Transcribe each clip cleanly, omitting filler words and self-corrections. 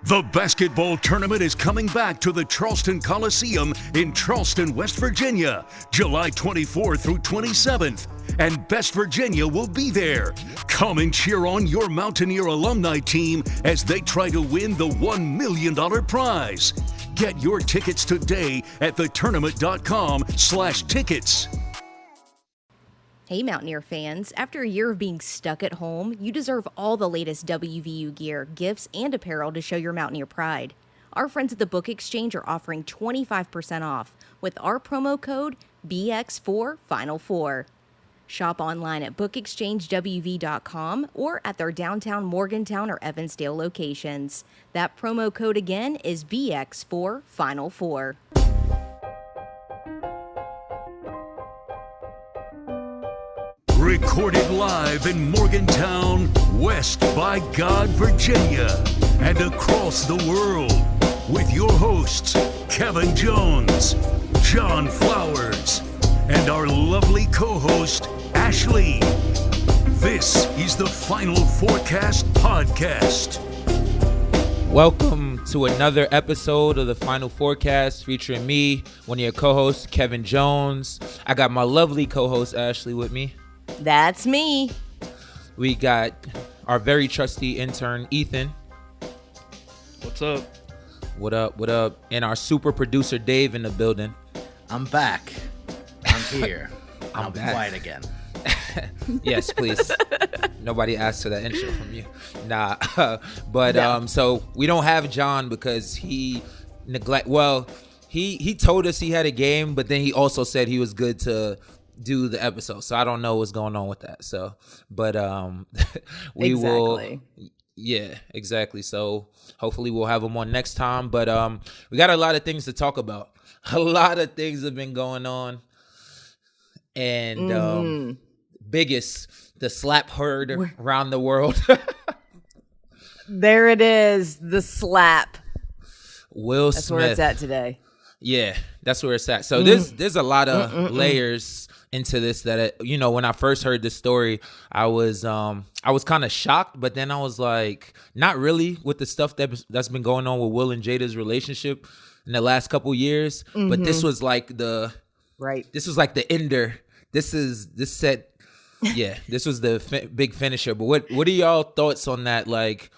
The basketball tournament is coming back to the Charleston Coliseum in Charleston, West Virginia, July 24th through 27th. And Best Virginia will be there. Come and cheer on your Mountaineer alumni team as they try to win the $1 million prize. Get your tickets today at thetournament.com/tickets. Hey Mountaineer fans, after a year of being stuck at home, you deserve all the latest WVU gear, gifts, and apparel to show your Mountaineer pride. Our friends at the Book Exchange are offering 25% off with our promo code BX4 Final Four. Shop online at bookexchangewv.com or at their downtown Morgantown or Evansdale locations. That promo code again is BX4 Final Four. Recorded live in Morgantown, West by God, Virginia, and across the world, with your hosts, Kevin Jones, John Flowers, and our lovely co-host, Ashley. This is the Final Fourcast podcast. Welcome to another episode of the Final Fourcast featuring me, one of your co-hosts, Kevin Jones. I got my lovely co-host, Ashley, with me. That's me. We got our very trusty intern, Ethan. What's up? What up, what up? And our super producer, Dave, in the building. I'm back. I'm here. I'm back. Quiet again. Yes, please. Nobody asked for that intro from you. Nah. But so we don't have John because he he told us he had a game, but then he also said he was good to do the episode. So I don't know what's going on with that. So, but we will. Yeah, exactly. So hopefully we'll have him on next time. But we got a lot of things to talk about. A lot of things have been going on. And biggest, the slap heard around the world. There it is, the slap. Will Smith. That's where it's at today. Yeah, that's where it's at. So there's a lot of layers into this that, when I first heard this story, I was kind of shocked, but then I was like, not really with the stuff that's been going on with Will and Jada's relationship in the last couple years. But this was like the ender. This was the big finisher. But what are y'all thoughts on that? Like,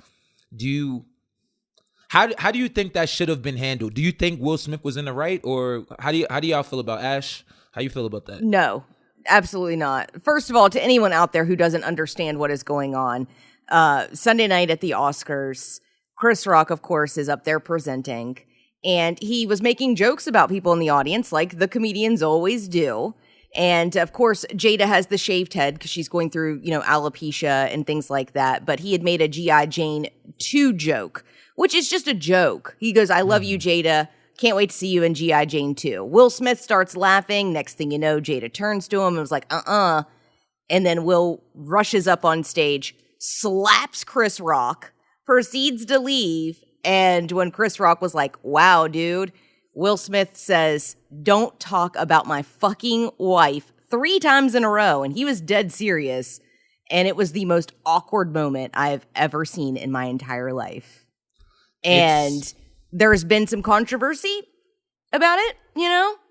how do you think that should have been handled? Do you think Will Smith was in the right, or how do y'all feel about Ash? How you feel about that? No, absolutely not. First of all, to anyone out there who doesn't understand what is going on, Sunday night at the Oscars, Chris Rock, of course, is up there presenting, and he was making jokes about people in the audience, like the comedians always do. And of course, Jada has the shaved head because she's going through, alopecia and things like that. But he had made a G.I. Jane 2 joke, which is just a joke. He goes, "I love you, Jada. Can't wait to see you in G.I. Jane 2. Will Smith starts laughing. Next thing you know, Jada turns to him and was like, And then Will rushes up on stage, slaps Chris Rock, proceeds to leave. And when Chris Rock was like, "Wow, dude," Will Smith says, "Don't talk about my fucking wife," 3 times in a row. And he was dead serious. And it was the most awkward moment I have ever seen in my entire life. And there's been some controversy about it,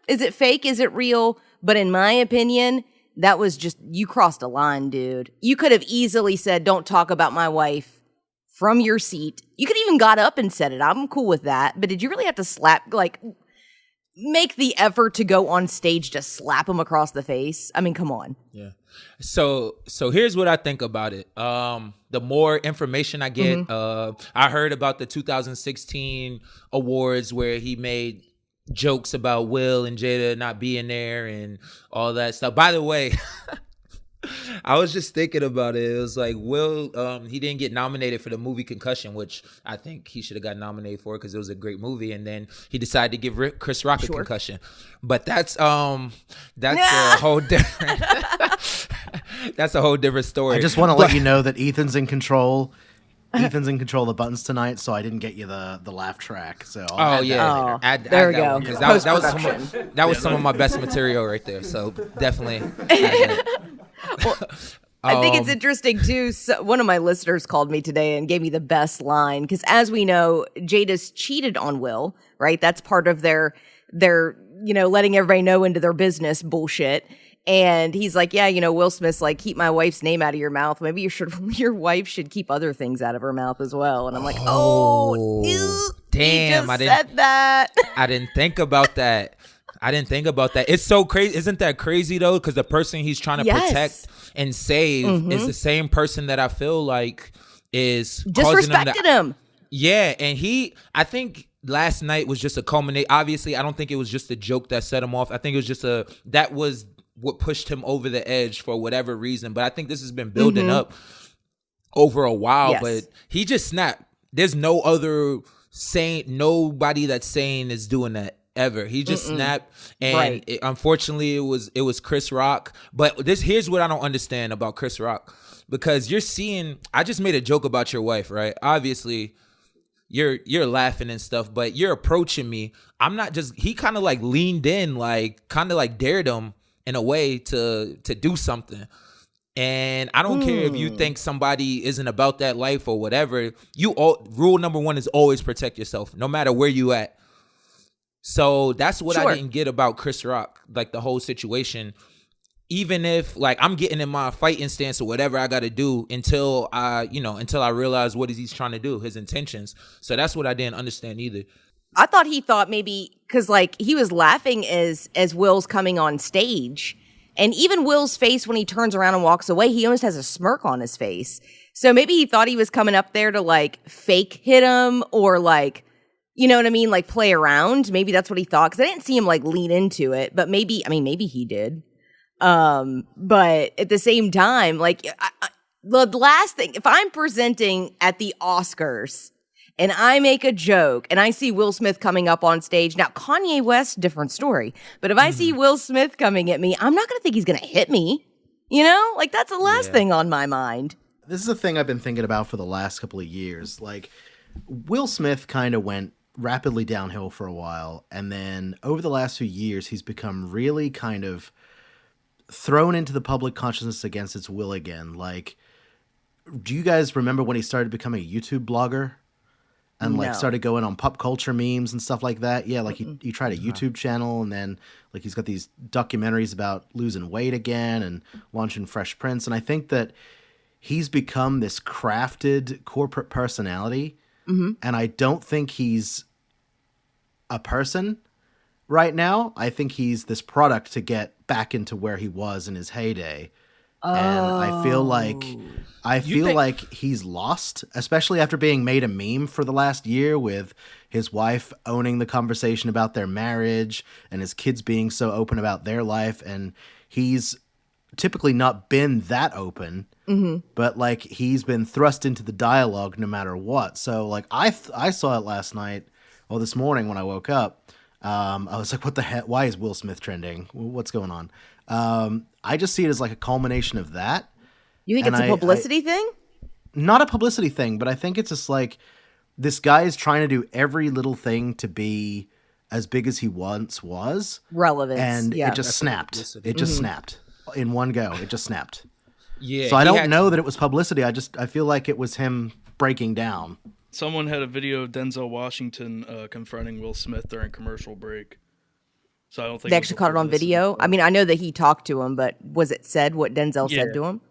Is it fake? Is it real? But in my opinion, that was just, you crossed a line, dude. You could have easily said, "Don't talk about my wife," from your seat. You could even got up and said it. I'm cool with that. But did you really have to make the effort to go on stage to slap him across the face? I mean, come on. Yeah. So here's what I think about it. The more information I get, I heard about the 2016 awards where he made jokes about Will and Jada not being there and all that stuff. By the way, I was just thinking about it. It was like Will, he didn't get nominated for the movie Concussion, which I think he should have got nominated for because it was a great movie. And then he decided to give Chris Rock a concussion. But that's a whole different. That's a whole different story. I just want to let you know that Ethan's in control. Ethan's in control of the buttons tonight, so I didn't get you the laugh track. So there we go. That was some of my best material right there. So definitely. I think it's interesting too. So one of my listeners called me today and gave me the best line because, as we know, Jada's cheated on Will. Right, that's part of their letting everybody know into their business bullshit. And he's like, yeah, Will Smith's like, keep my wife's name out of your mouth. Maybe your wife should keep other things out of her mouth as well. And I'm like, damn, I said that. I didn't think about that. It's so crazy. Isn't that crazy though? Because the person he's trying to protect and save is the same person that I feel like is disrespected him. Yeah, and I think last night was just a culminate. Obviously, I don't think it was just a joke that set him off. I think it was just that was what pushed him over the edge for whatever reason. But I think this has been building up over a while. Yes. But he just snapped. There's no other nobody that's sane is doing that ever. He just snapped, and unfortunately, it was Chris Rock. But here's what I don't understand about Chris Rock, because you're seeing. I just made a joke about your wife, right? Obviously, you're laughing and stuff, but you're approaching me. I'm not just. He kind of like leaned in, like kind of like dared him in a way to do something. And I don't care if you think somebody isn't about that life or whatever. Rule number one is always protect yourself, no matter where you at. So that's what I didn't get about Chris Rock, like the whole situation. Even if like I'm getting in my fighting stance or whatever I got to do until I realize what he's trying to do, his intentions. So that's what I didn't understand either. I thought he thought maybe because like he was laughing as Will's coming on stage, and even Will's face when he turns around and walks away, he almost has a smirk on his face. So maybe he thought he was coming up there to like fake hit him or like, you know what I mean, like play around. Maybe that's what he thought, because I didn't see him like lean into it. But maybe he did. But at the same time, like the last thing, if I'm presenting at the Oscars and I make a joke and I see Will Smith coming up on stage, now Kanye West, different story. But if I see Will Smith coming at me, I'm not going to think he's going to hit me. You know, like that's the last thing on my mind. This is a thing I've been thinking about for the last couple of years. Like Will Smith kind of went rapidly downhill for a while. And then over the last few years, he's become really kind of thrown into the public consciousness against its will again. Like, do you guys remember when he started becoming a YouTube blogger and like started going on pop culture memes and stuff like that? Yeah, like he tried a YouTube channel, and then like he's got these documentaries about losing weight again and launching Fresh Prince. And I think that he's become this crafted corporate personality, and I don't think he's a person right now. I think he's this product to get back into where he was in his heyday. And I feel like like he's lost, especially after being made a meme for the last year with his wife owning the conversation about their marriage and his kids being so open about their life. And he's typically not been that open, but like he's been thrust into the dialogue no matter what. So like I saw it last night or this morning when I woke up. I was like, what the heck? Why is Will Smith trending? What's going on? I just see it as like a culmination of that. You think it's a publicity thing? Not a publicity thing, but I think it's just like this guy is trying to do every little thing to be as big as he once was. Relevance. And it just snapped. It just snapped in one go. It just snapped. Yeah. So I don't know that it was publicity. I feel like it was him breaking down. Someone had a video of Denzel Washington confronting Will Smith during commercial break. So I don't think they actually caught it on video. I mean, I know that he talked to him, but was it said what Denzel said to him?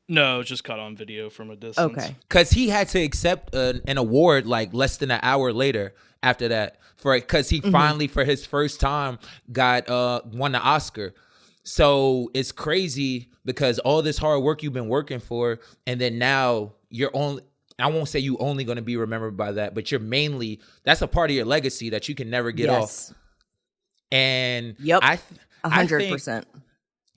No, it was just caught on video from a distance. Okay. Because he had to accept an award like less than an hour later after that, because he finally, for his first time, got won the Oscar. So it's crazy because all this hard work you've been working for, and then now you're only. I won't say you only going to be remembered by that, but you're mainly, that's a part of your legacy that you can never get off. And yep, I 100%.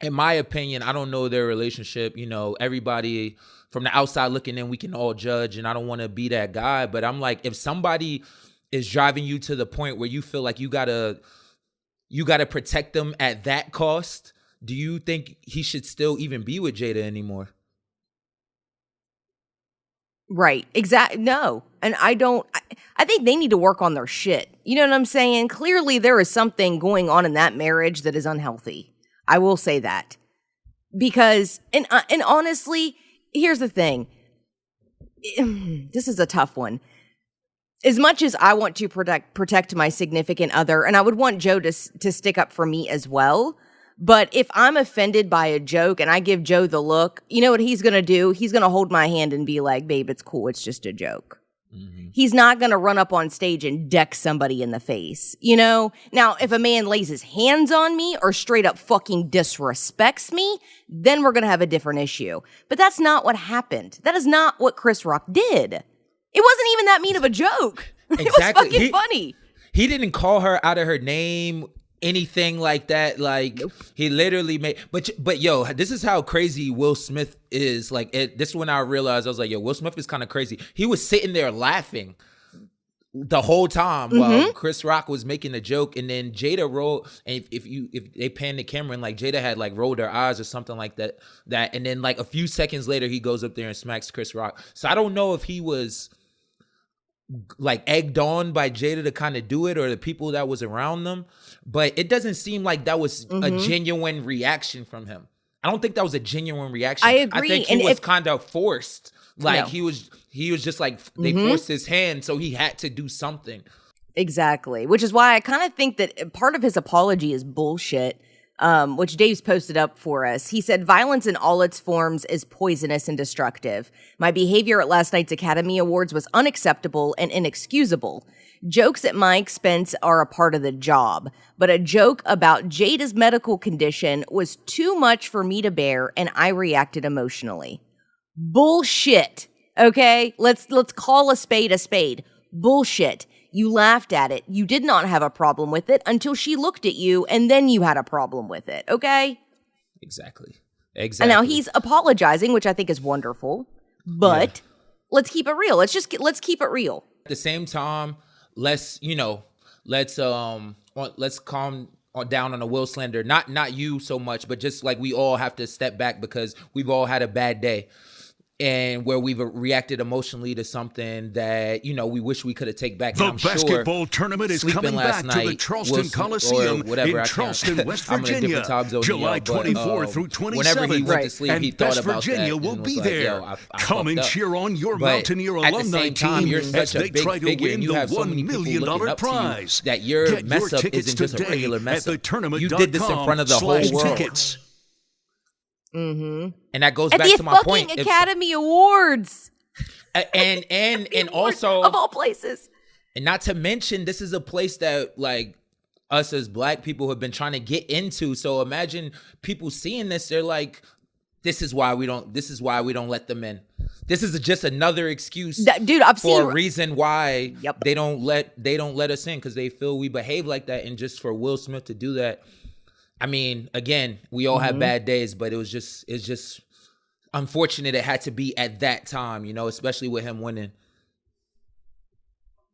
In my opinion, I don't know their relationship. You know, everybody from the outside looking in, we can all judge, and I don't want to be that guy. But I'm like, if somebody is driving you to the point where you feel like you gotta protect them at that cost, do you think he should still even be with Jada anymore? Right. Exactly. No. And I think they need to work on their shit. You know what I'm saying? Clearly there is something going on in that marriage that is unhealthy. I will say that. because and honestly, here's the thing. This is a tough one. As much as I want to protect my significant other, and I would want Joe to stick up for me as well, but if I'm offended by a joke and I give Joe the look, you know what he's going to do? He's going to hold my hand and be like, babe, it's cool. It's just a joke. Mm-hmm. He's not going to run up on stage and deck somebody in the face, you know? Now, if a man lays his hands on me or straight up fucking disrespects me, then we're going to have a different issue. But that's not what happened. That is not what Chris Rock did. It wasn't even that mean of a joke. Exactly. It was fucking funny. He didn't call her out of her name, anything like that. Like, nope. He literally made, but yo, this is how crazy Will Smith is. Like, this is when I realized, I was like, yo, Will Smith is kind of crazy. He was sitting there laughing the whole time while Chris Rock was making a joke, and then Jada rolled, and if they pan the camera and like Jada had like rolled her eyes or something like that, and then like a few seconds later he goes up there and smacks Chris Rock. So I don't know if he was like egged on by Jada to kind of do it, or the people that was around them, but it doesn't seem like that was a genuine reaction from him. I don't think that was a genuine reaction. I agree. I think he was kind of forced. Like, no. he was just like, they forced his hand, so he had to do something. Exactly. Which is why I kind of think that part of his apology is bullshit, which Dave's posted up for us. He said, violence in all its forms is poisonous and destructive. My behavior at last night's Academy Awards was unacceptable and inexcusable. Jokes at my expense are a part of the job, but a joke about Jada's medical condition was too much for me to bear, and I reacted emotionally. Bullshit. Okay? Let's call a spade. Bullshit. You laughed at it. You did not have a problem with it until she looked at you, and then you had a problem with it. Okay? Exactly. And now he's apologizing, which I think is wonderful, but let's keep it real. Let's keep it real. At the same time, let's calm down on the Will slander. Not you so much, but just like we all have to step back because we've all had a bad day. And where we've reacted emotionally to something that, you know, we wish we could have taken back. The basketball tournament is coming back to the Charleston Coliseum in Charleston, West Virginia, July 24 through 27. Whenever he went to sleep, he thought about Virginia that. will be there. Come and cheer on your Mountaineer alumni team as they try to win the $1 million prize. That your mess up isn't just a regular mess up. You did this in front of the whole world. Mm-hmm. And that goes back to my point. At the fucking Academy Awards. And also of all places. And not to mention, this is a place that like us as Black people have been trying to get into. So imagine people seeing this, they're like, this is why we don't let them in. This is just another excuse, dude. A reason why they don't let us in, because they feel we behave like that. And just for Will Smith to do that, I mean, again, we all have bad days, but it's just unfortunate it had to be at that time, you know, especially with him winning.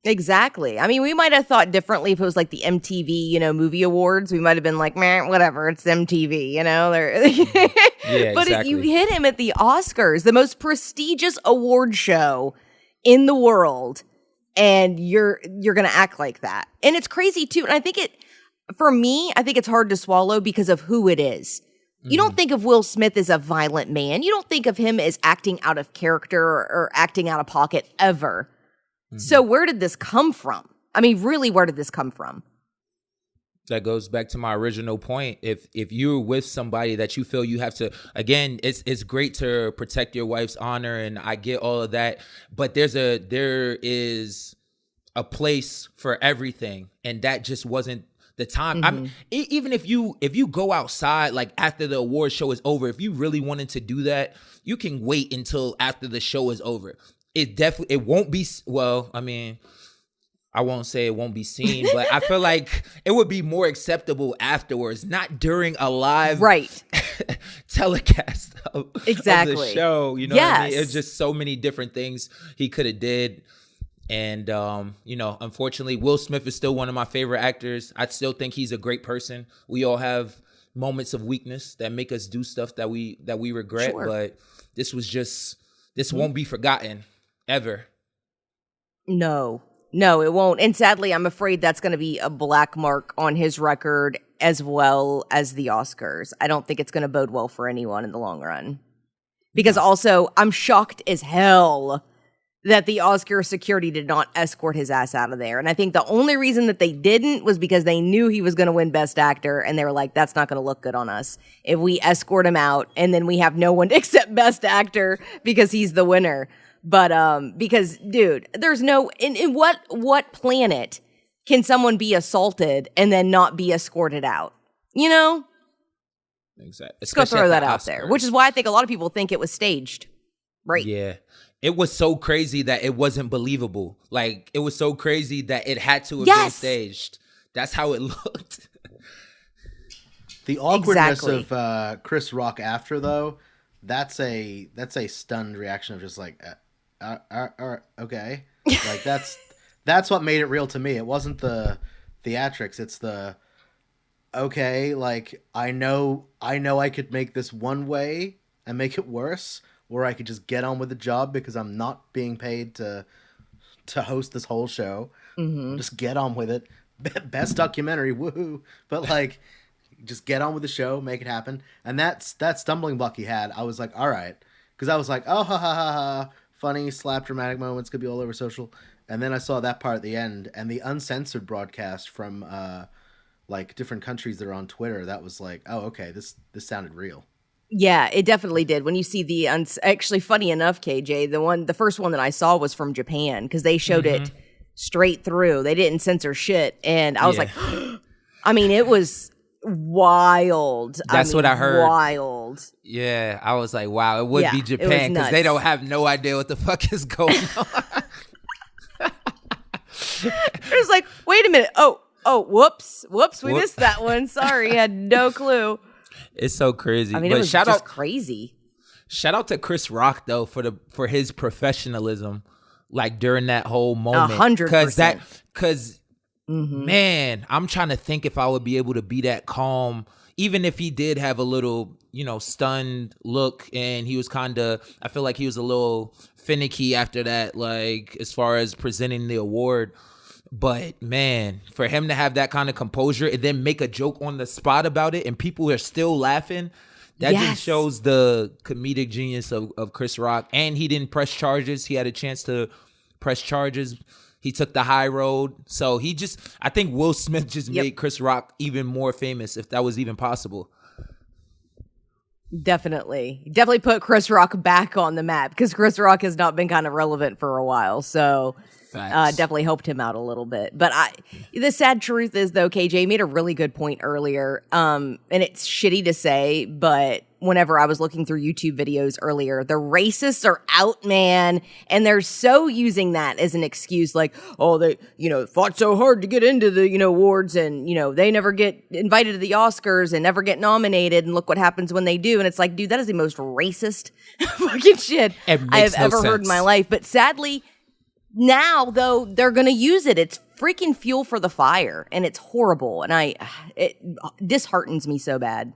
Exactly. I mean, we might have thought differently if it was like the MTV, you know, movie awards. We might have been like, man, whatever, it's MTV, you know. Yeah, but exactly. if you hit him at the Oscars, the most prestigious award show in the world, and you're gonna act like that, and it's crazy too. And I think for me, I think it's hard to swallow because of who it is. You don't think of Will Smith as a violent man. You don't think of him as acting out of character or acting out of pocket ever. So where did this come from? I mean, really, where did this come from? That goes back to my original point. If you're with somebody that you feel you have to, again, it's great to protect your wife's honor, and I get all of that, but there is a place for everything, and that just wasn't the time. Even if you go outside, like after the award show is over, if you really wanted to do that, you can wait until after the show is over. It won't be, well, I mean, I won't say it won't be seen, but I feel like it would be more acceptable afterwards, not during a live telecast of the show. You know what I mean? It's just so many different things he could have did. And, you know, unfortunately, Will Smith is still one of my favorite actors. I still think he's a great person. We all have moments of weakness that make us do stuff that we regret. Sure. But this won't be forgotten ever. No, it won't. And sadly, I'm afraid that's going to be a black mark on his record as well as the Oscars. I don't think it's going to bode well for anyone in the long run. Because also, I'm shocked as hell that the Oscar security did not escort his ass out of there. And I think the only reason that they didn't was because they knew he was going to win Best Actor, and they were like, that's not going to look good on us if we escort him out and then we have no one to accept Best Actor because he's the winner. But because, dude, there's no in what planet can someone be assaulted and then not be escorted out? You know? Exactly. Let's go throw that out there, which is why I think a lot of people think it was staged. Right. Yeah. It was so crazy that it wasn't believable. Like, it was so crazy that it had to have been staged. That's how it looked. The awkwardness of Chris Rock after, though, that's a stunned reaction of just like, okay. Like, that's what made it real to me. It wasn't the theatrics. It's the, okay, like, I know I could make this one way and make it worse, or I could just get on with the job because I'm not being paid to host this whole show. Mm-hmm. Just get on with it. Best documentary, woohoo! But like, just get on with the show, make it happen. And that stumbling block he had, I was like, all right, because I was like, oh, ha ha ha ha, funny, slap, dramatic moments could be all over social. And then I saw that part at the end, and the uncensored broadcast from like different countries that are on Twitter. That was like, oh, okay, this sounded real. Yeah, it definitely did. When you see the actually, funny enough, KJ, the first one that I saw was from Japan because they showed it straight through. They didn't censor shit, and I was like, I mean, it was wild. That's what I heard. Wild. Yeah, I was like, wow, it would be Japan because they don't have no idea what the fuck is going on. It was like, wait a minute. Oh, whoops, we missed that one. Sorry, had no clue. It's so crazy. I mean, it was just crazy. Shout out to Chris Rock though for his professionalism, like during that whole moment. 100%. Because man, I'm trying to think if I would be able to be that calm, even if he did have a little, stunned look, and he was I feel like he was a little finicky after that, like as far as presenting the award. But man, for him to have that kind of composure and then make a joke on the spot about it and people are still laughing, that just shows the comedic genius of Chris Rock. And he didn't press charges. He had a chance to press charges. He took the high road. So I think Will Smith just made Chris Rock even more famous, if that was even possible. Definitely put Chris Rock back on the map because Chris Rock has not been kind of relevant for a while. So definitely helped him out a little bit. But the sad truth is, though, KJ made a really good point earlier. And it's shitty to say, but whenever I was looking through YouTube videos earlier, the racists are out, man. And they're so using that as an excuse, like, oh, they, fought so hard to get into the, awards and, they never get invited to the Oscars and never get nominated. And look what happens when they do. And it's like, dude, that is the most racist fucking shit I have ever heard in my life. But sadly, now, though, they're going to use it. It's freaking fuel for the fire, and it's horrible. And it disheartens me so bad.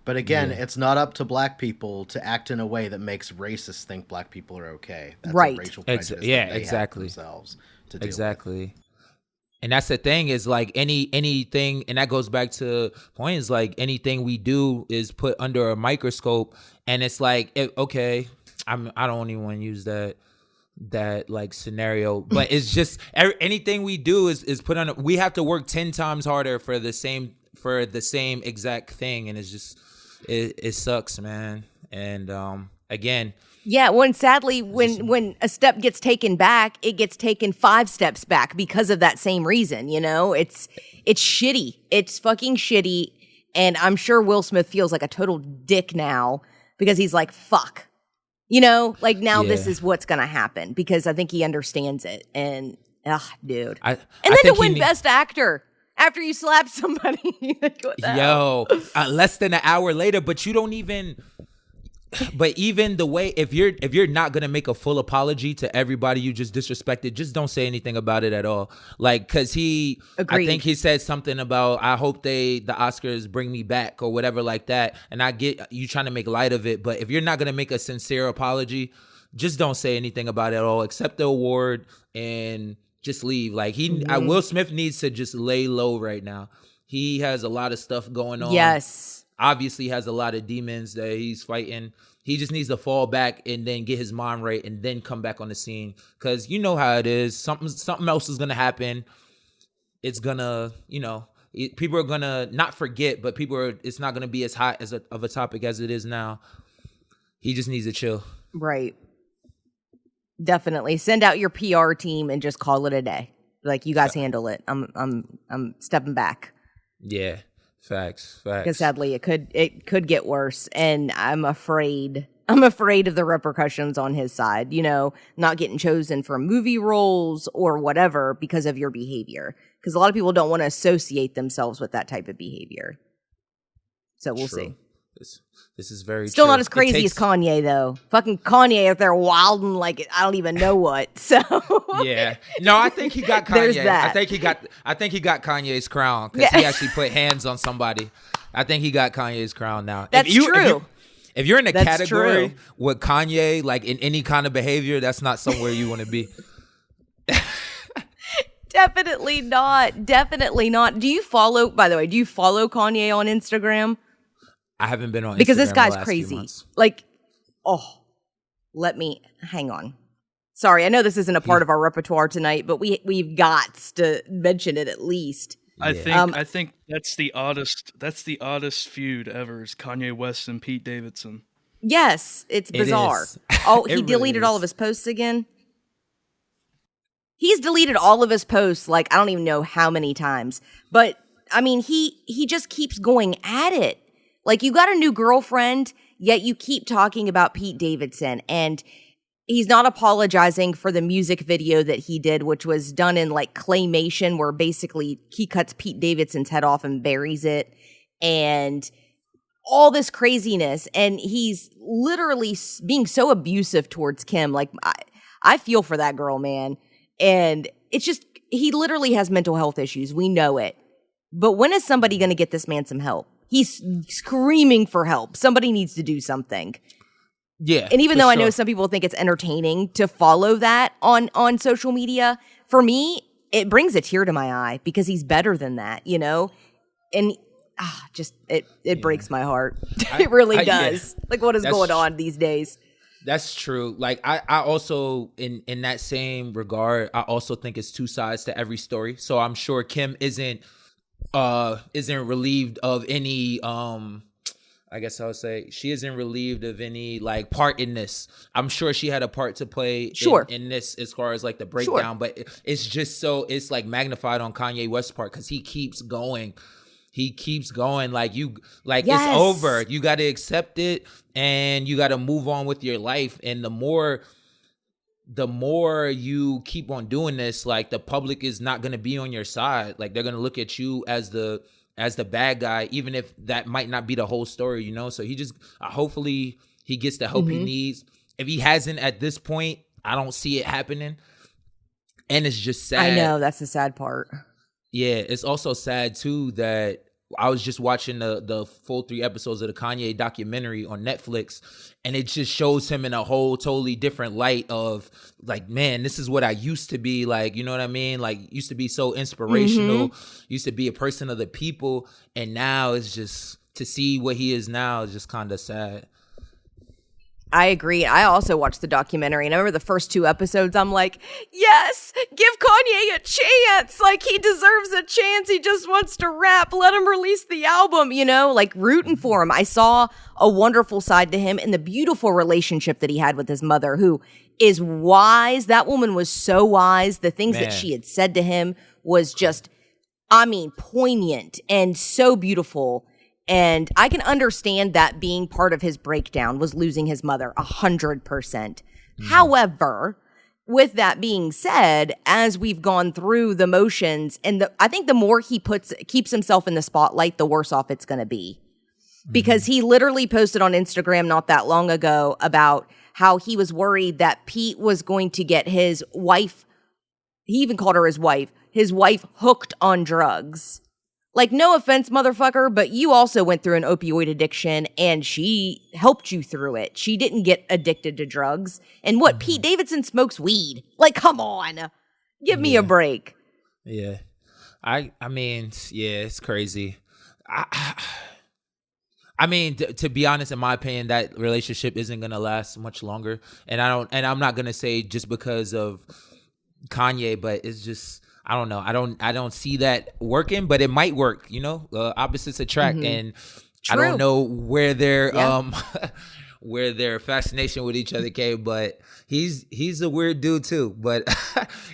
But again, it's not up to black people to act in a way that makes racists think black people are okay. That's right. A racial prejudice that they have themselves to deal with. And that's the thing is like anything, and that goes back to point is like anything we do is put under a microscope, and it's like okay, I don't even want to use that like scenario, but it's just anything we do is put on. We have to work 10 times harder for the same exact thing, and it's just it sucks, man. And again. Yeah, sadly, when a step gets taken back, it gets taken 5 steps back because of that same reason, It's shitty. It's fucking shitty. And I'm sure Will Smith feels like a total dick now because he's like, fuck. This is what's going to happen because I think he understands it. And, dude. And then to win Best Actor after you slap somebody. Less than an hour later, but you don't even... But even the way, if you're not gonna make a full apology to everybody you just disrespected, just don't say anything about it at all. Like, cause I think he said something about, I hope the Oscars bring me back or whatever like that. And I get you trying to make light of it, but if you're not gonna make a sincere apology, just don't say anything about it at all. Accept the award and just leave. Like Will Smith needs to just lay low right now. He has a lot of stuff going on. Yes. Obviously has a lot of demons that he's fighting. He just needs to fall back and then get his mind right and then come back on the scene. Because you know how it is. Something else is going to happen. It's going to, people are going to not forget, but it's not going to be as hot of a topic as it is now. He just needs to chill. Right. Definitely. Send out your PR team and just call it a day. Like, you guys handle it. I'm stepping back. Yeah. Facts. Because sadly, it could get worse, and I'm afraid of the repercussions on his side. Not getting chosen for movie roles or whatever because of your behavior. Because a lot of people don't want to associate themselves with that type of behavior. So we'll see. This is very still true. Not as crazy as Kanye though. Fucking Kanye out there wilding like I don't even know what. So yeah, no, I think he got Kanye. There's that. I think he got Kanye's crown because he actually put hands on somebody. I think he got Kanye's crown now. That's true. If you're in a That's category true. with Kanye, like in any kind of behavior, that's not somewhere you want to be. Definitely not. Definitely not. By the way, do you follow Kanye on Instagram? I haven't been on because Instagram this guy's the last crazy. few months. Like, let me hang on. Sorry, I know this isn't a part of our repertoire tonight, but we've got to mention it at least. I think that's the oddest feud ever is Kanye West and Pete Davidson. Yes, it's bizarre. He deleted all of his posts again. He's deleted all of his posts like I don't even know how many times. But I mean, he just keeps going at it. Like, you got a new girlfriend, yet you keep talking about Pete Davidson, and he's not apologizing for the music video that he did, which was done in like claymation, where basically he cuts Pete Davidson's head off and buries it, and all this craziness. And he's literally being so abusive towards Kim. Like, I feel for that girl, man. And it's just, he literally has mental health issues. We know it. But when is somebody going to get this man some help? He's screaming for help. Somebody needs to do something. Yeah. And even though I know some people think it's entertaining to follow that on social media, for me, it brings a tear to my eye because he's better than that, And it breaks my heart. It really does. Yeah. Like, what is going on these days? That's true. Like, I also, in that same regard, I also think it's two sides to every story. So I'm sure Kim isn't relieved of any I guess I would say she isn't relieved of any like part in this. I'm sure she had a part to play in this as far as like the breakdown, but it's just it's like magnified on Kanye West's part because he keeps going. Like it's over. You got to accept it and you got to move on with your life. And the more you keep on doing this, like the public is not going to be on your side. Like they're going to look at you as the bad guy, even if that might not be the whole story, So he just, hopefully he gets the help he needs. If he hasn't at this point, I don't see it happening. And it's just sad. I know, that's the sad part. Yeah, it's also sad too that I was just watching the full 3 episodes of the Kanye documentary on Netflix, and it just shows him in a whole totally different light of like, man, this is what I used to be like, you know what I mean? Like, used to be so inspirational, used to be a person of the people, and now it's just to see what he is now is just kind of sad. I agree. I also watched the documentary, and I remember the first 2 episodes, I'm like, yes, give Kanye a chance. Like, he deserves a chance. He just wants to rap. Let him release the album, like rooting for him. I saw a wonderful side to him and the beautiful relationship that he had with his mother, who is wise. That woman was so wise. The things that she had said to him was just, poignant and so beautiful. And I can understand that being part of his breakdown was losing his mother 100%. However, with that being said, as we've gone through the motions, and I think the more he keeps himself in the spotlight, the worse off it's going to be. Because he literally posted on Instagram not that long ago about how he was worried that Pete was going to get his wife, he even called her his wife hooked on drugs. Like, no offense, motherfucker, but you also went through an opioid addiction and she helped you through it. She didn't get addicted to drugs. And Pete Davidson smokes weed. Like, come on. Give me a break. Yeah. I mean, yeah, it's crazy. I mean, to be honest, in my opinion, that relationship isn't gonna last much longer. And I'm not gonna say just because of Kanye, but it's just, I don't know. I don't see that working, but it might work. Opposites attract, and I True. don't know where their where their fascination with each other came, but he's a weird dude too. But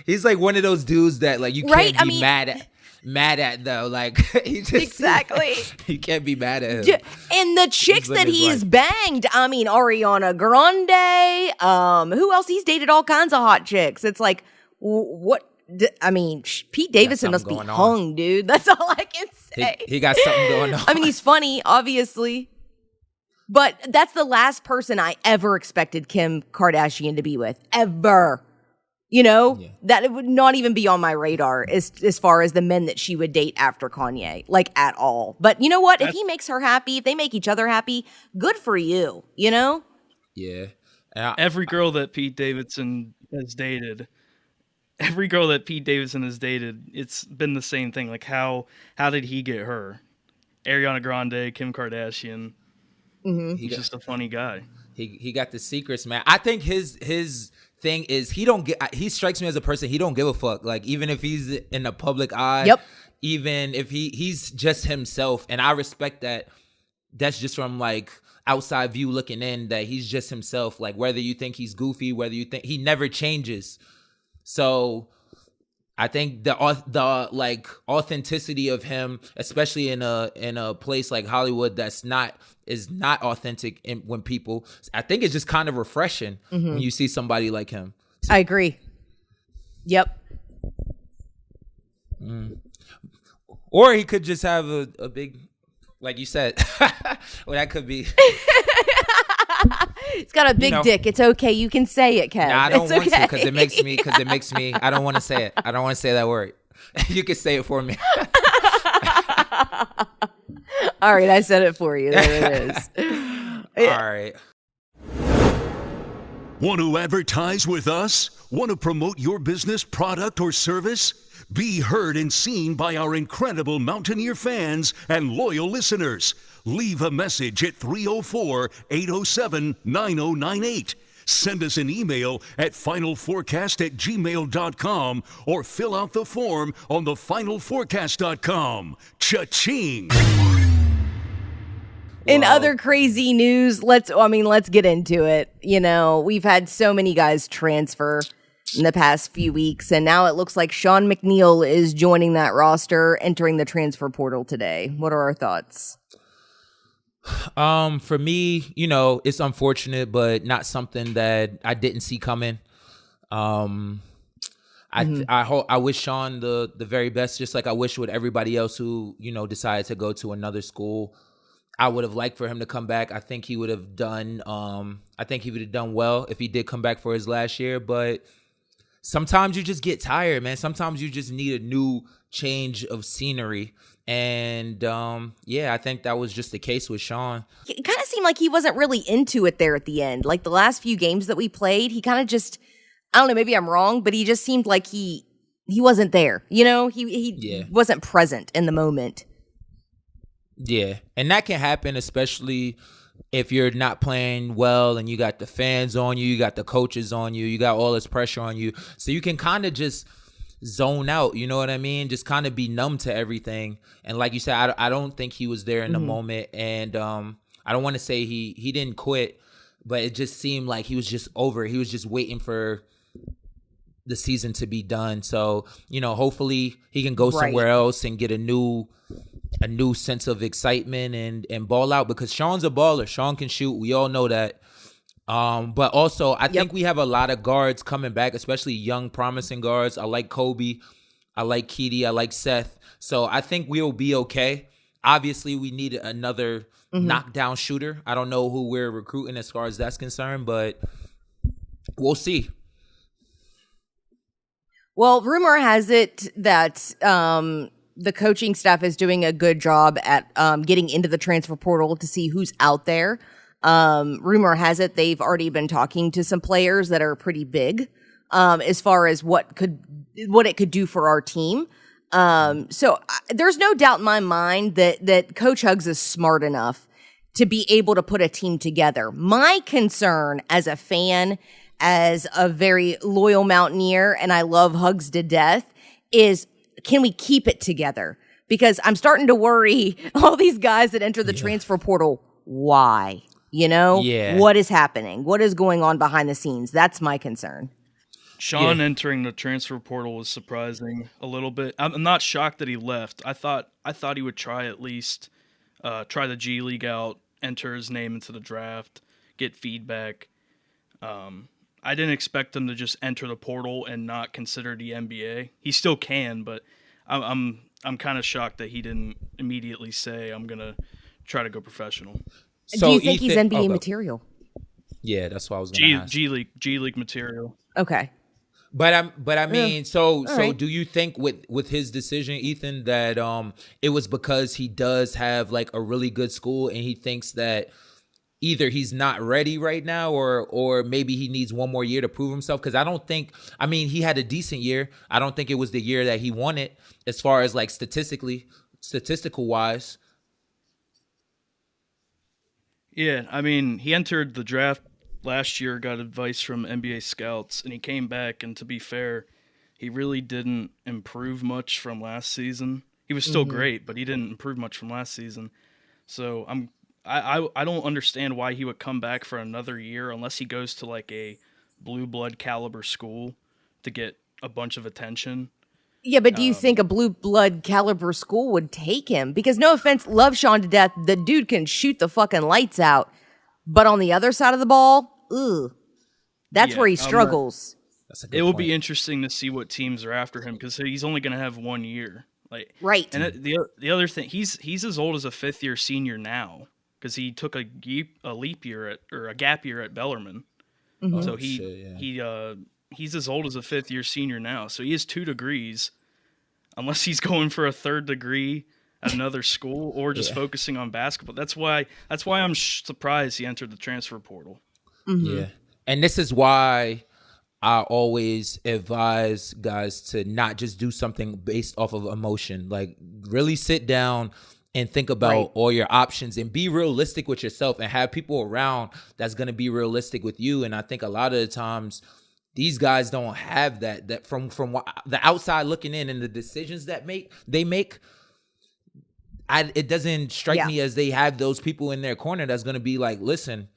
he's like one of those dudes that like you can't be mad at though. Like he just, Exactly. you can't be mad at him. And the chicks that he's banged, I mean, Ariana Grande, who else? He's dated all kinds of hot chicks. It's like, what? I mean, Pete Davidson must be hung, dude. That's all I can say. He got something going on. I mean, he's funny, obviously. But that's the last person I ever expected Kim Kardashian to be with. Ever. That it would not even be on my radar as far as the men that she would date after Kanye, like at all. But you know what? If he makes her happy, if they make each other happy, good for you, Yeah. Every girl that Pete Davidson has dated, it's been the same thing. Like, how did he get her? Ariana Grande, Kim Kardashian. Mm-hmm. He's just a funny guy. He got the secrets, man. I think his thing is he strikes me as a person, he don't give a fuck. Like, even if he's in the public eye, even if he's just himself, and I respect that. That's just from like outside view looking in, that he's just himself. Like, whether you think he's goofy, whether you think he never changes. So I think the like authenticity of him, especially in a place like Hollywood is not authentic when people, I think it's just kind of refreshing when you see somebody like him. I agree. Yep. Or he could just have a big, like you said, well, that could be. It's got a big dick. It's okay. You can say it, Kev. Nah, I don't it's want okay. to because it makes me. I don't want to say it. I don't want to say that word. You can say it for me. All right, I said it for you. There it is. All right. Want to advertise with us? Want to promote your business, product, or service? Be heard and seen by our incredible Mountaineer fans and loyal listeners. Leave a message at 304-807-9098. Send us an email at finalfourcast@gmail.com or fill out the form on the finalfourcast.com. Cha-ching! In other crazy news, let's get into it. We've had so many guys transfer in the past few weeks, and now it looks like Sean McNeil is joining that roster, entering the transfer portal today. What are our thoughts? For me, it's unfortunate, but not something that I didn't see coming. I wish Sean the very best, just like I wish with everybody else who, decided to go to another school. I would have liked for him to come back. I think he would have done well if he did come back for his last year, but sometimes you just get tired, man. Sometimes you just need a new change of scenery. And I think that was just the case with Sean. It kind of seemed like he wasn't really into it there at the end. Like the last few games that we played, he kind of just, I don't know, maybe I'm wrong, but he just seemed like he wasn't there. He wasn't present in the moment. Yeah, and that can happen, especially if you're not playing well and you got the fans on you, you got the coaches on you, you got all this pressure on you. So you can kind of just zone out, you know what I mean? Just kind of be numb to everything. And like you said, I don't think he was there in the moment. And I don't want to say he didn't quit, but it just seemed like he was just over. He was just waiting for the season to be done. So, hopefully he can go somewhere else and get a new sense of excitement and ball out, because Sean's a baller. Sean can shoot. We all know that. But also, I think we have a lot of guards coming back, especially young, promising guards. I like Kobe. I like Keedy. I like Seth. So I think we'll be okay. Obviously, we need another knockdown shooter. I don't know who we're recruiting as far as that's concerned, but we'll see. Well, rumor has it that the coaching staff is doing a good job at getting into the transfer portal to see who's out there. Rumor has it they've already been talking to some players that are pretty big as far as what it could do for our team. There's no doubt in my mind that Coach Huggins is smart enough to be able to put a team together. My concern as a fan, as a very loyal Mountaineer, and I love Huggins to death, is can we keep it together? Because I'm starting to worry all these guys that enter the transfer portal. Why? What is happening? What is going on behind the scenes? That's my concern. Sean entering the transfer portal was surprising a little bit. I'm not shocked that he left. I thought he would try at least try the G League out, enter his name into the draft, get feedback. I didn't expect him to just enter the portal and not consider the NBA. He still can, but I'm kind of shocked that he didn't immediately say, I'm going to try to go professional. So do you think he's NBA material? Yeah, that's what I was going to ask. G League material. Okay. But I mean, so right. do you think with his decision, Ethan, that it was because he does have like a really good school and he thinks that either he's not ready right now or maybe he needs one more year to prove himself? Because I mean, he had a decent year. I don't think it was the year that he wanted as far as like statistical wise. Yeah, I mean, he entered the draft last year, got advice from NBA scouts, and he came back, and to be fair, he really didn't improve much from last season. He was still great, but he didn't improve much from last season. So I don't understand why he would come back for another year unless he goes to like a blue blood caliber school to get a bunch of attention. Yeah, but do you think a blue blood caliber school would take him? Because no offense, love Sean to death. The dude can shoot the fucking lights out. But on the other side of the ball, that's where he struggles. It will be interesting to see what teams are after him because he's only going to have 1 year. Right. And the other thing, he's as old as a fifth-year senior now because he took a leap year a gap year at Bellarmine. Mm-hmm. So he's as old as a fifth-year senior now. So he has 2 degrees, unless he's going for a 3rd degree at another school or just focusing on basketball. That's why I'm surprised he entered the transfer portal. Mm-hmm. Yeah. And this is why I always advise guys to not just do something based off of emotion. Like really sit down and think about all your options and be realistic with yourself and have people around that's going to be realistic with you. And I think a lot of the times these guys don't have that from the outside looking in and the decisions that they make. It doesn't strike me as they have those people in their corner that's going to be like, listen,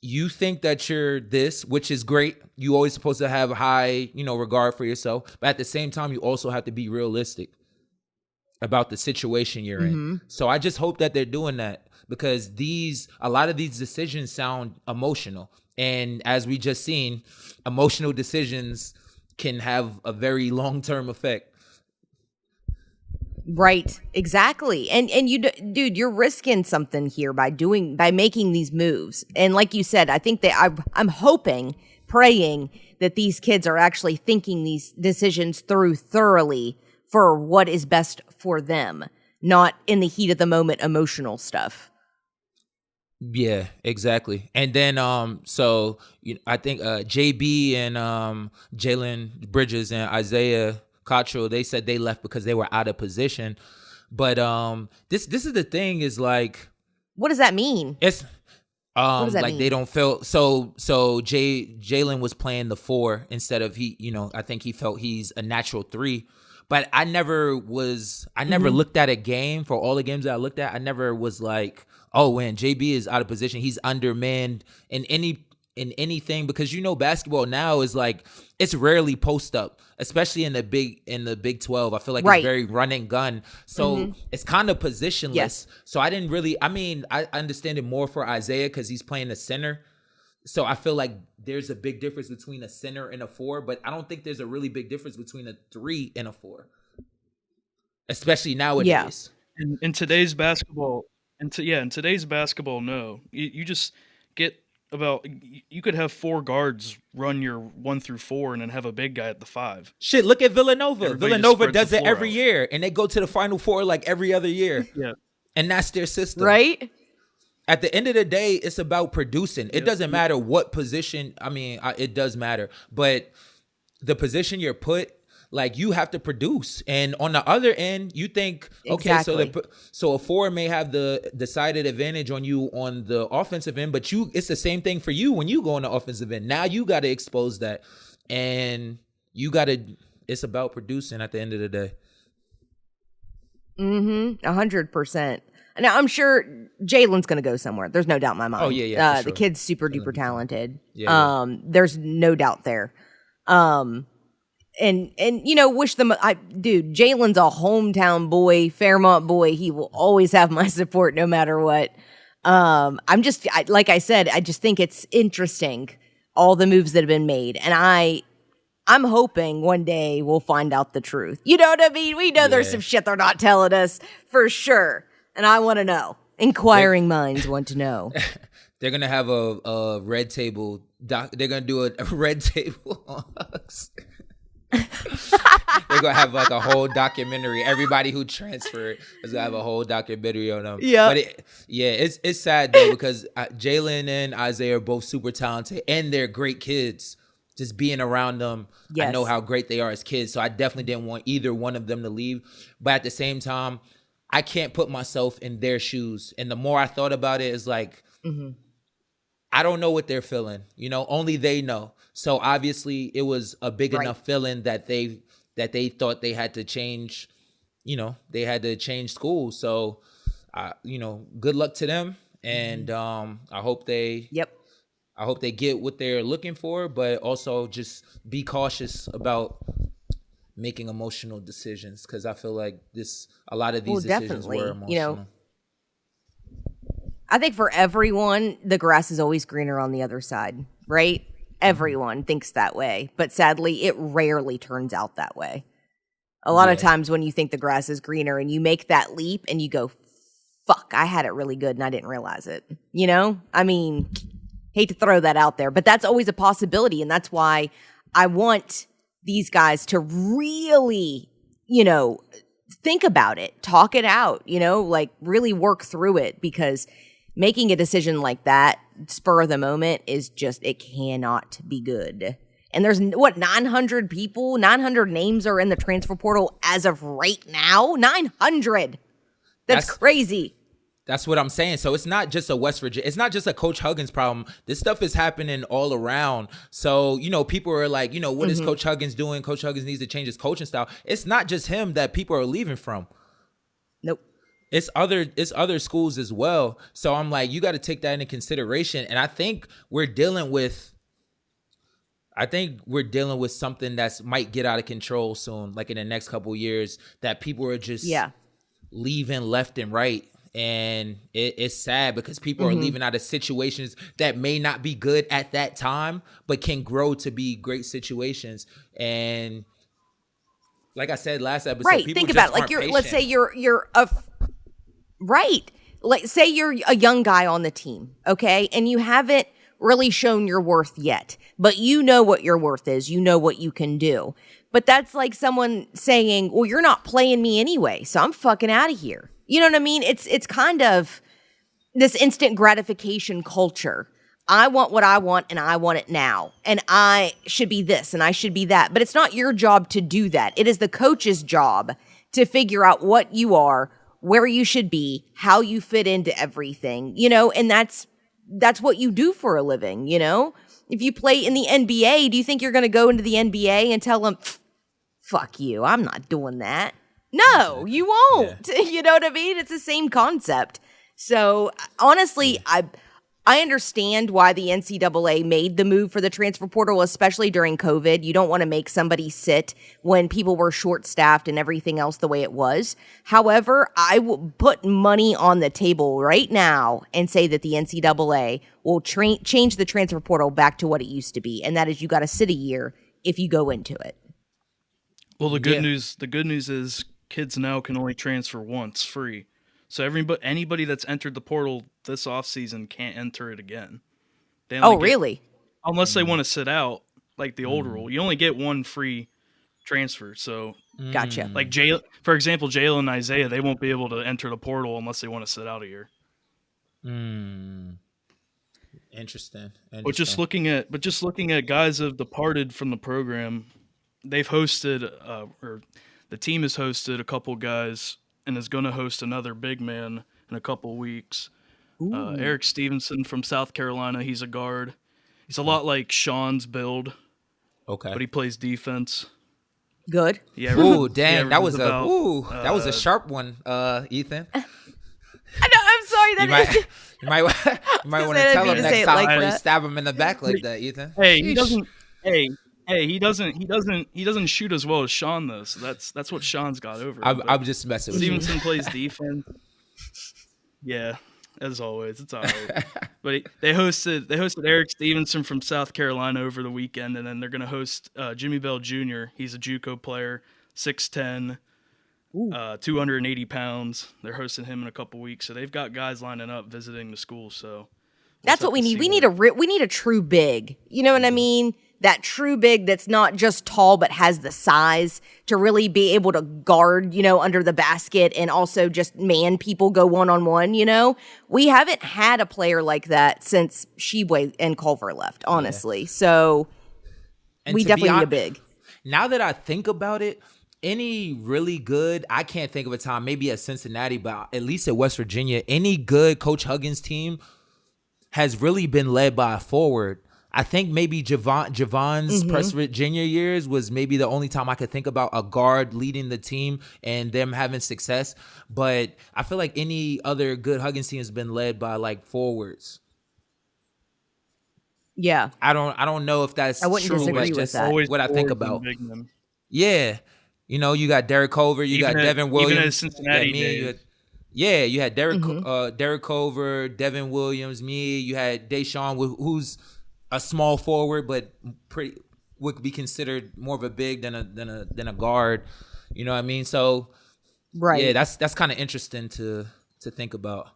you think that you're this, which is great. You always supposed to have high, regard for yourself. But at the same time, you also have to be realistic about the situation you're in. So I just hope that they're doing that because a lot of these decisions sound emotional. And as we just seen, emotional decisions can have a very long-term effect. Right, exactly. And you, dude, you're risking something here by making these moves. And like you said, I think that I'm hoping, praying that these kids are actually thinking these decisions through thoroughly for what is best for them, not in the heat of the moment emotional stuff. Yeah, exactly. And then so I think JB and Jalen Bridges and Isaiah Cottrell, they said they left because they were out of position. But this is the thing is like, what does that mean? It's what does that like mean? they don't feel so Jalen was playing the 4 instead of I think he felt he's a natural 3. But I never looked at a game for all the games that I looked at. I never was like, oh, when JB is out of position, he's undermanned in anything because basketball now is like it's rarely post up, especially in the Big 12. I feel like it's very run and gun, so it's kind of positionless. Yes. So I didn't really. I mean, I understand it more for Isaiah because he's playing the center. So I feel like there's a big difference between a center and a 4, but I don't think there's a really big difference between a 3 and a 4, especially nowadays. Yeah. In today's basketball, no. You just get you could have 4 guards run your 1 through 4 and then have a big guy at the 5. Shit, look at Villanova. Everybody Villanova does it out. every year, and they go to the Final Four like every other year. Yeah. And that's their system. Right? At the end of the day, it's about producing. It doesn't matter what position. I mean, it does matter. But the position you're put, Like, you have to produce. And on the other end, you think, okay, Exactly. so a forward may have the decided advantage on you on the offensive end, but it's the same thing for you when you go on the offensive end. Now you got to expose that. And it's about producing at the end of the day. 100%. Now, I'm sure Jaylen's going to go somewhere. There's no doubt in my mind. Oh, yeah, for The sure. kid's super duper talented. Yeah. There's no doubt there. And wish them. Dude, Jaylen's a hometown boy, Fairmont boy. He will always have my support no matter what. Like I said, I just think it's interesting, all the moves that have been made, and I'm hoping one day we'll find out the truth. You know what I mean? We know there's some shit they're not telling us for sure. And I want to know. Inquiring minds want to know. They're going to have a red table. They're going to do a red table on us. They're going to have like a whole documentary. Everybody who transferred is going to have a whole documentary on them. Yeah. But it's sad though, because Jaylen and Isaiah are both super talented and they're great kids. Just being around them, Yes. I know how great they are as kids. So I definitely didn't want either one of them to leave. But at the same time, I can't put myself in their shoes. And the more I thought about it, it's like, I don't know what they're feeling. Only they know. So obviously it was a big enough feeling that they thought they had to change, they had to change school. So, good luck to them. And I hope they get what they're looking for, but also just be cautious about making emotional decisions, because I feel like a lot of these decisions were emotional. I think for everyone, the grass is always greener on the other side, right? Everyone thinks that way, but sadly, it rarely turns out that way. A lot of times when you think the grass is greener and you make that leap and you go, fuck, I had it really good and I didn't realize it. I mean, hate to throw that out there, but that's always a possibility. And that's why I want these guys to really, think about it, talk it out, like really work through it, because making a decision like that, spur of the moment, is just, it cannot be good. And there's 900 people, 900 names are in the transfer portal as of right now. 900. That's crazy. That's what I'm saying. So it's not just a West Virginia. It's not just a Coach Huggins problem. This stuff is happening all around. So, people are like, what is Coach Huggins doing? Coach Huggins needs to change his coaching style. It's not just him that people are leaving from. Nope. It's other schools as well. So I'm like, you got to take that into consideration. And I think we're dealing with something that might get out of control soon, like in the next couple of years, that people are just leaving left and right. And it's sad because people are leaving out of situations that may not be good at that time, but can grow to be great situations. And like I said last episode, right. people Think just about it. Like aren't let's say you're right. Like say you're a young guy on the team, okay, and you haven't really shown your worth yet, but you know what your worth is. You know what you can do. But that's like someone saying, "Well, you're not playing me anyway, so I'm fucking out of here." You know what I mean? It's kind of this instant gratification culture. I want what I want and I want it now. And I should be this and I should be that. But it's not your job to do that. It is the coach's job to figure out what you are, where you should be, how you fit into everything, and that's what you do for a living, If you play in the NBA, do you think you're going to go into the NBA and tell them, fuck you, I'm not doing that? No, you won't. Yeah. You know what I mean? It's the same concept. So honestly, I understand why the NCAA made the move for the transfer portal, especially during COVID. You don't want to make somebody sit when people were short-staffed and everything else the way it was. However, I will put money on the table right now and say that the NCAA will change the transfer portal back to what it used to be, and that is you got to sit a year if you go into it. Well, the good news is kids now can only transfer once free. So anybody that's entered the portal this offseason can't enter it again. Really? Unless they want to sit out, like the old rule. You only get one free transfer. So, gotcha. Like for example, Jaylen and Isaiah, they won't be able to enter the portal unless they want to sit out a year. Interesting. But just looking at guys that have departed from the program, they've hosted, or the team has hosted a couple guys and is going to host another big man in a couple weeks. Eric Stevenson from South Carolina. He's a guard. He's a lot like Sean's build, Okay. but he plays defense. Good. Yeah. Ooh, dang, that was a sharp one, Ethan. I know. I'm sorry. You might want to I tell didn't mean him to next say it time like before you that. stab him in the back like that, Ethan. Hey, he Sheesh. doesn't. He doesn't shoot as well as Sean though. So that's what Sean's got over. I'm just messing with you. Stevenson plays defense. Yeah, as always, it's all right. But they hosted Eric Stevenson from South Carolina over the weekend, and then they're going to host Jimmy Bell Jr. He's a JUCO player, 6'10", 280 pounds. They're hosting him in a couple weeks, so they've got guys lining up visiting the school. So That's what we need. We need a true big. You know what I mean? That true big that's not just tall but has the size to really be able to guard, under the basket and also just man people go one-on-one, We haven't had a player like that since Sheboy and Culver left, honestly. So And we to definitely be need a hon- big. Now that I think about it, any really good, I can't think of a time, maybe at Cincinnati, but at least at West Virginia, any good Coach Huggins team has really been led by a forward. I think maybe Javon's West Virginia years was maybe the only time I could think about a guard leading the team and them having success. But I feel like any other good Huggins team has been led by like forwards. Yeah. I don't know if that's I wouldn't true, disagree but with just that. always what I think forwards and about. big men. Yeah. You got Derek Culver, you got Devin Williams. Even at Cincinnati days. You had Derek Culver, Devin Williams, me. You had Deshaun, who's a small forward, but would be considered more of a big than a guard. You know what I mean? So, Right. yeah, that's kind of interesting to think about.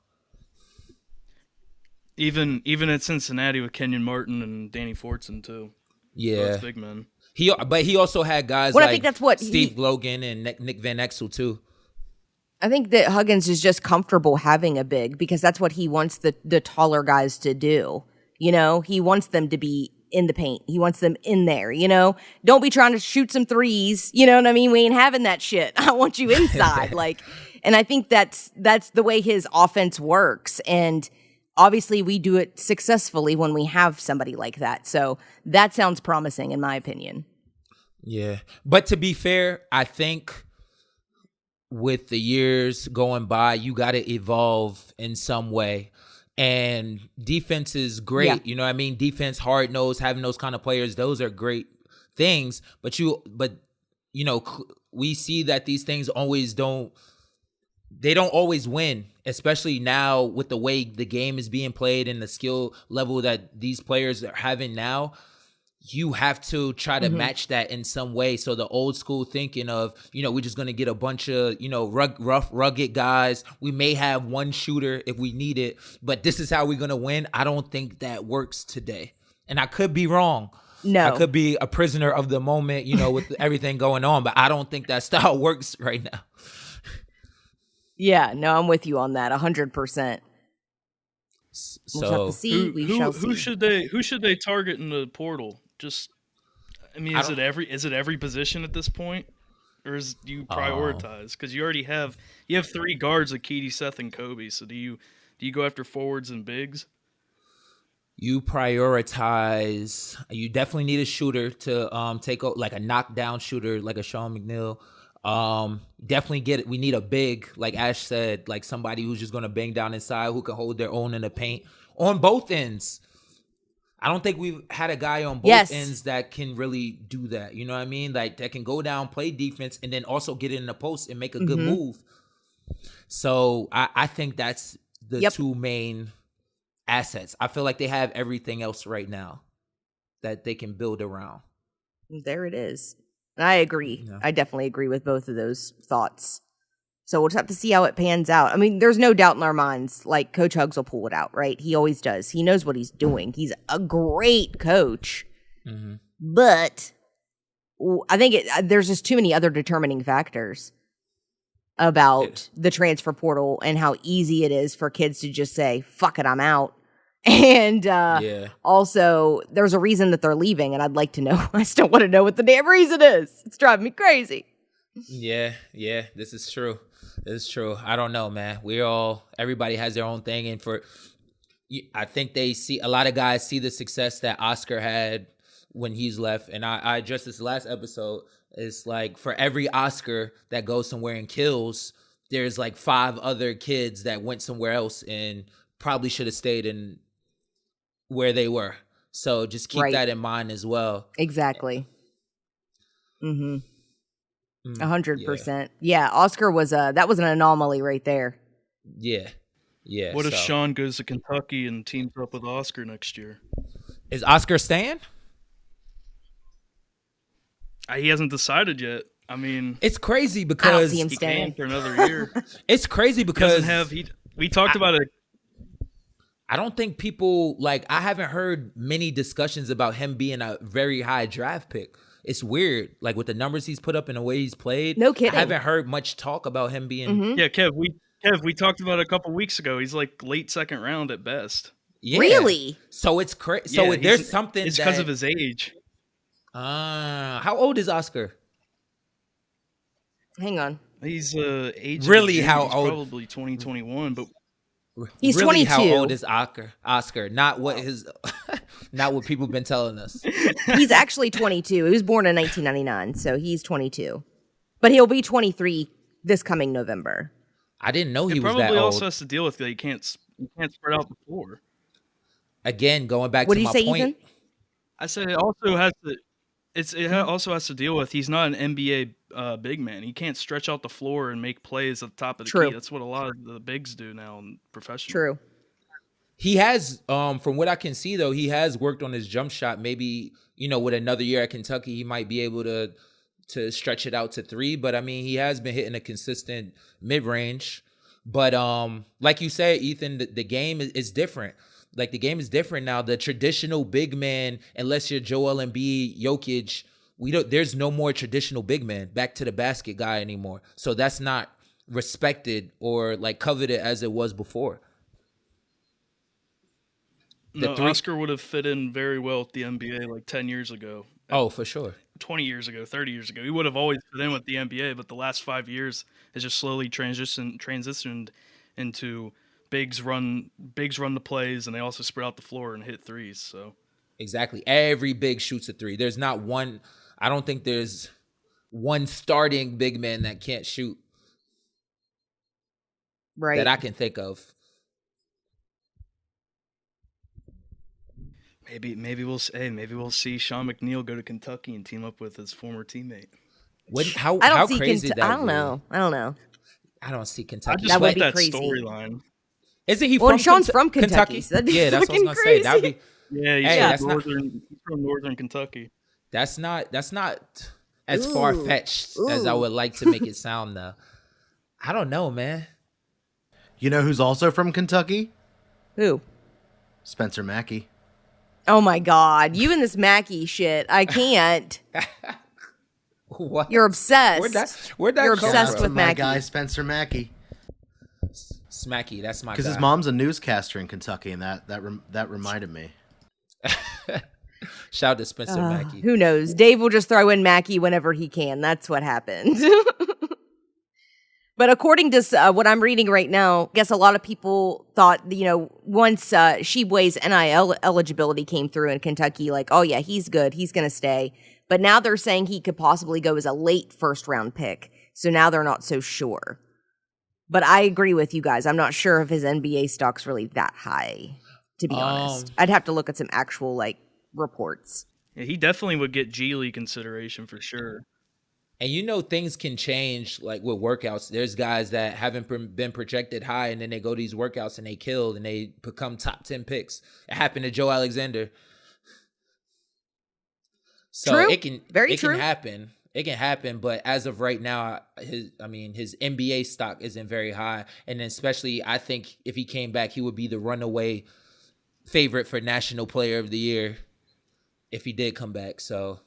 Even at Cincinnati with Kenyon Martin and Danny Fortson too. Yeah, Both big men. But he also had guys Well, I like think that's what Steve Logan and Nick Van Exel too. I think that Huggins is just comfortable having a big because that's what he wants the taller guys to do. He wants them to be in the paint. He wants them in there, Don't be trying to shoot some threes. You know what I mean? We ain't having that shit. I want you inside. And I think that's the way his offense works. And obviously we do it successfully when we have somebody like that. So that sounds promising in my opinion. Yeah. But to be fair, I think with the years going by, you got to evolve in some way. And defense is great. Yeah. You know what I mean? Defense, hard nose, having those kind of players, those are great things. But we see that these things don't always win, especially now with the way the game is being played and the skill level that these players are having now. You have to try to match that in some way. So the old school thinking of, we're just going to get a bunch of, rough, rugged guys. We may have one shooter if we need it, but this is how we're going to win. I don't think that works today. And I could be wrong. No. I could be a prisoner of the moment, with everything going on, but I don't think that style works right now. Yeah, no, I'm with you on that 100%. We'll have to see. Who should they target in the portal? Just, is it every position at this point, or do you prioritize? Because you already have three guards like Keedy, Seth, and Kobe. So do you go after forwards and bigs? You prioritize. You definitely need a shooter to take like a knockdown shooter, like a Sean McNeil. Definitely we need a big, like Ash said, like somebody who's just gonna bang down inside, who can hold their own in the paint on both ends. I don't think we've had a guy on both ends that can really do that. You know what I mean? Like that can go down, play defense, and then also get in the post and make a good move. So I think that's the two main assets. I feel like they have everything else right now that they can build around. There it is. I agree. Yeah. I definitely agree with both of those thoughts. So we'll just have to see how it pans out. I mean, there's no doubt in our minds, like Coach Huggs will pull it out, right? He always does. He knows what he's doing. He's a great coach. But I think there's just too many other determining factors about the transfer portal and how easy it is for kids to just say, fuck it, I'm out. And Yeah. also, there's a reason that they're leaving, and I'd like to know. I still want to know what the damn reason is. It's driving me crazy. Yeah, this is true. This is true. I don't know, man. Everybody has their own thing, and I think they see a lot of guys see the success that Oscar had when he's left, and I addressed this last episode. It's like for every Oscar that goes somewhere and kills, there's like 5 other kids that went somewhere else and probably should have stayed in where they were. So just keep that in mind as well. Exactly. 100%. Yeah, Oscar was that was an anomaly right there. Yeah. What if Sean goes to Kentucky and teams up with Oscar next year? Is Oscar staying? He hasn't decided yet. I mean, it's crazy I don't because see him he staying can for another year. it's crazy because we talked about it. I don't think people I haven't heard many discussions about him being a very high draft pick. It's weird, with the numbers he's put up and the way he's played. No kidding. I haven't heard much talk about him being. Yeah, Kev, we talked about it a couple weeks ago. He's like late second round at best. Yeah. Really? So it's crazy. So there's something. It's because of his age. How old is Oscar? Hang on. He's age. Really, how he's old? Probably 2021, but he's really 22. How old is Oscar? Not what not what people been telling us. He's actually 22. He was born in 1999, so he's 22. But he'll be 23 this coming November. I didn't know he was probably that old. also has to deal with that you can't spread out the floor. Again, going back What to did my you say, point. Ethan? I said it also has to. Also has to deal with he's not an NBA big man. He can't stretch out the floor and make plays at the top of the key. That's what a lot of the bigs do now in professional. True. He has, from what I can see though, he has worked on his jump shot. Maybe with another year at Kentucky, he might be able to stretch it out to 3. But I mean, he has been hitting a consistent mid range. But like you said, Ethan, the game is different. The game is different now. The traditional big man, unless you're Joel Embiid, Jokic, there's no more traditional big man back to the basket guy anymore. So that's not respected or coveted as it was before. Oscar would have fit in very well with the NBA 10 years ago. Oh, for sure. 20 years ago, 30 years ago. He would have always fit in with the NBA, but the last 5 years has just slowly transitioned into bigs run the plays, and they also spread out the floor and hit threes. So exactly, every big shoots a 3. There's not one. I don't think there's one starting big man that can't shoot. Right. That I can think of. Maybe we'll see Sean McNeil go to Kentucky and team up with his former teammate. How crazy that? I don't know. I don't see Kentucky. I just like that that storyline. Isn't he? Well, Sean's from Kentucky. So that'd be that's what I was gonna crazy. say. That'd be. Yeah, he's from northern Kentucky. That's not as far fetched as I would like to make it sound. Though, I don't know, man. You know who's also from Kentucky? Who? Spencer Mackey. Oh my God! You and this Mackey shit. I can't. What? You're obsessed. Where'd that You're come obsessed from? with my Mackey. guy Spencer Mackey. Smacky, that's my guy. Because his mom's a newscaster in Kentucky, and that reminded me. Shout out to Spencer Mackey. Who knows? Dave will just throw in Mackey whenever he can. That's what happened. But according to what I'm reading right now, I guess a lot of people thought, once Sheboy's NIL eligibility came through in Kentucky, oh yeah, he's good. He's going to stay. But now they're saying he could possibly go as a late first round pick. So now they're not so sure. But I agree with you guys. I'm not sure if his NBA stock's really that high, to be honest. I'd have to look at some actual reports. Yeah, he definitely would get G League consideration for sure. And things can change with workouts. There's guys that haven't been projected high, and then they go to these workouts and they kill and they become top 10 picks. It happened to Joe Alexander. So true. It can happen. It can happen, but as of right now, his NBA stock isn't very high. And then especially, I think if he came back, he would be the runaway favorite for National Player of the Year if he did come back. So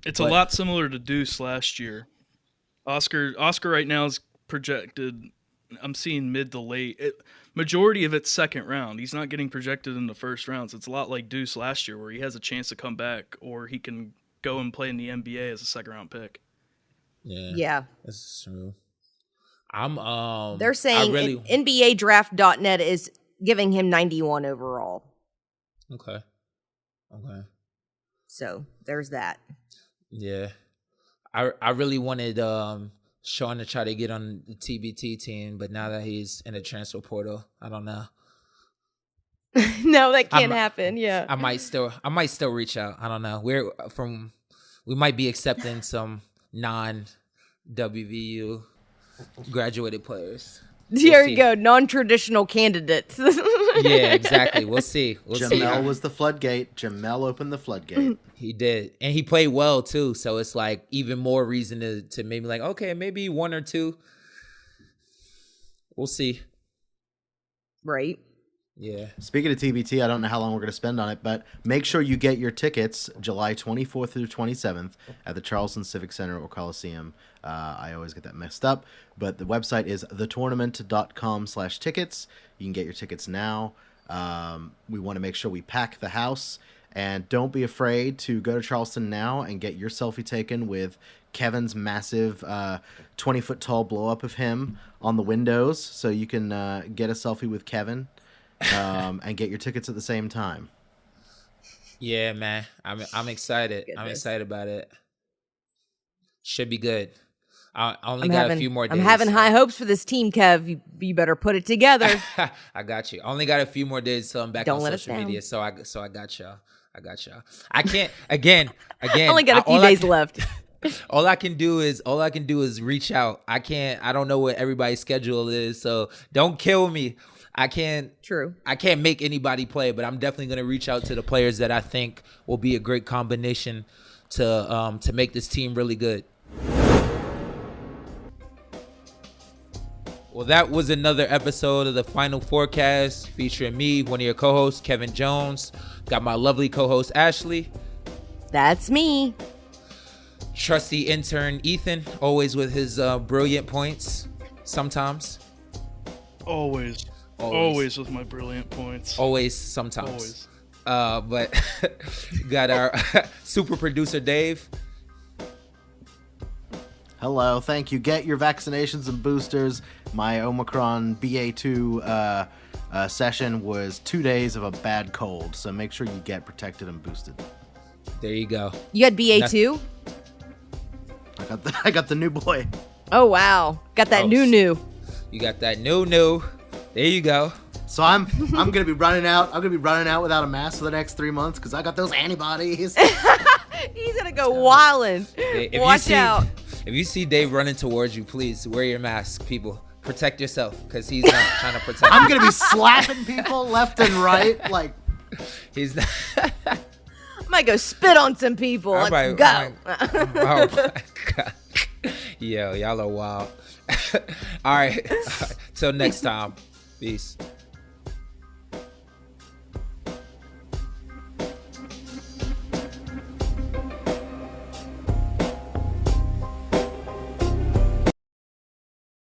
It's a lot similar to Deuce last year. Oscar right now is projected I'm seeing mid to late. Majority of it's second round. He's not getting projected in the first rounds. It's a lot like Deuce last year, where he has a chance to come back, or he can go and play in the NBA as a second round pick. Yeah. That's true. They're saying NBADraft.net is giving him 91 overall. Okay. So there's that. Yeah. I really wanted Sean to try to get on the TBT team, but now that he's in the transfer portal, I don't know. No, that can't happen. Yeah. I might still reach out. I don't know. We might be accepting some non-WVU graduated players. Here you go, non-traditional candidates. Yeah, exactly. We'll see. Jamel was the floodgate. Jamel opened the floodgate. He did, and he played well too. So it's like even more reason to maybe like, okay, maybe one or two. We'll see. Right. Yeah. Speaking of TBT, I don't know how long we're going to spend on it, but make sure you get your tickets July 24th through 27th at the Charleston Civic Center or Coliseum. I always get that messed up, but the website is thetournament.com/tickets. You can get your tickets now. We want to make sure we pack the house, and don't be afraid to go to Charleston now and get your selfie taken with Kevin's massive 20-foot tall blow up of him on the windows, so you can get a selfie with Kevin. And get your tickets at the same time. Yeah, man. I'm excited. Goodness. I'm excited about it. Should be good. I only got a few more days. I'm having high hopes for this team, Kev. You better put it together. I got you. I only got a few more days till I'm back on social media. So I got y'all. I can't again. I only got a few days left. All I can do is reach out. I don't know what everybody's schedule is, so don't kill me. I can't make anybody play, but I'm definitely going to reach out to the players that I think will be a great combination to make this team really good. Well, that was another episode of the Final Fourcast featuring me, one of your co-hosts, Kevin Jones. Got my lovely co-host, Ashley. That's me. Trusty intern, Ethan, always with his brilliant points sometimes. Always with my brilliant points. Always, sometimes. But got our super producer, Dave. Hello, thank you. Get your vaccinations and boosters. My Omicron BA2 session was 2 days of a bad cold, so make sure you get protected and boosted. There you go. You had BA2? I got the new boy. Oh, wow. Got that new. You got that new. There you go. So I'm gonna be running out. I'm gonna be running out without a mask for the next 3 months because I got those antibodies. He's gonna go wildin'. Watch out. If you see Dave running towards you, please wear your mask, people. Protect yourself because he's not trying to protect you. I'm gonna be slapping people left and right, like he's not. I might go spit on some people. Let's go. Oh my God. Yo, y'all are wild. All right. Till next time. Peace.